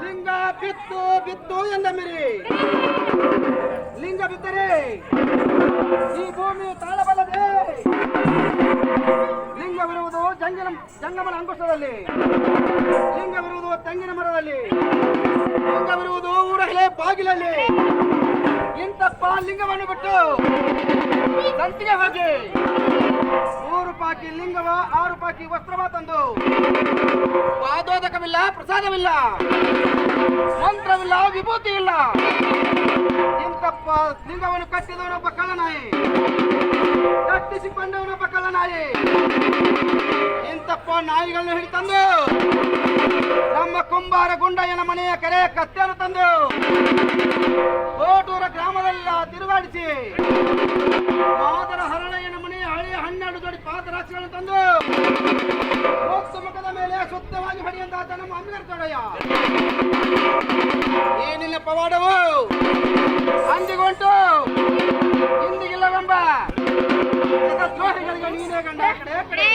ಲಿಂಗ ಬಿತ್ತು ಬಿತ್ತು ಎಂದಮಿರಿ. ಲಿಂಗ ಬಿದ್ದರೆ ಈ ಭೂಮಿ ತಾಳಬಲ್ಲದೆ. ಲಿಂಗವಿರುವುದು ಜಂಗಮನ ಅಂಕುಶದಲ್ಲಿ, ಲಿಂಗವಿರುವುದು ತೆಂಗಿನ ಮರದಲ್ಲಿ, ಲಿಂಗವಿರುವುದು ಊರಹಳೆ ಬಾಗಿಲಲ್ಲಿ. ಇಂತಪ್ಪ ಲಿಂಗವನ್ನು ಬಿಟ್ಟು ಸಂತಿಗೆ ಹೋಗಿ 3 ಪಾಕಿ ಲಿಂಗವ 6 ಪಾಕಿ ವಸ್ತ್ರವ ತಂದು ಪಾದೋದಕವಿಲ್ಲ, ಪ್ರಸಾದವಿಲ್ಲ, ಮಂತ್ರವಿಲ್ಲ, ವಿಭೂತಿ ಇಲ್ಲ. ಇಂತಪ್ಪ ಲಿಂಗವನ್ನು ಕಟ್ಟಿದವನೊಬ್ಬ ಕಳ್ಳನಾಯಿ, ಕಟ್ಟಿಸಿಕೊಂಡವನೊಬ್ಬ ಕಳ್ಳನಾಯಿ. ಇಂತಪ್ಪ ನಾಯಿಗಳನ್ನು ಹಿಡಿತಂದು ನಮ್ಮ ಕುಂಬಾರ ಗುಂಡಯ್ಯನ ಮನೆಯ ಕೆರೆ ಕತ್ತೆಯನ್ನು ತಂದು ಕೋಟೂರ ಗ್ರಾಮದಲ್ಲ ತಿರುಗಾಡಿಸಿ ಮಾದರ ಹರಳಯ್ಯನ ಮನೆಯ ಹಳೆಯ 12 ಜೋಡಿ ಪಾದರಾಕ್ಷಿಗಳನ್ನು ತಂದು ಮೋಕ್ಷ ಮುಖದ ಮೇಲೆ ಸುತ್ತವಾಗಿ ಹೊಡೆಯಂತಾತ ನಮ್ಮ ಅಂಬಿಗರ ಚೋಡಯ್ಯ. ಏನಿಲ್ಲ ಪವಾಡವು ಅಂದಿಗೊಂಟು ಇಂದಿಗಿಲ್ಲವೆಂಬ ದ್ರೋಹಿಗಳಿಗೆ ನೀನೇ ಗಂಡ ಕಡೆ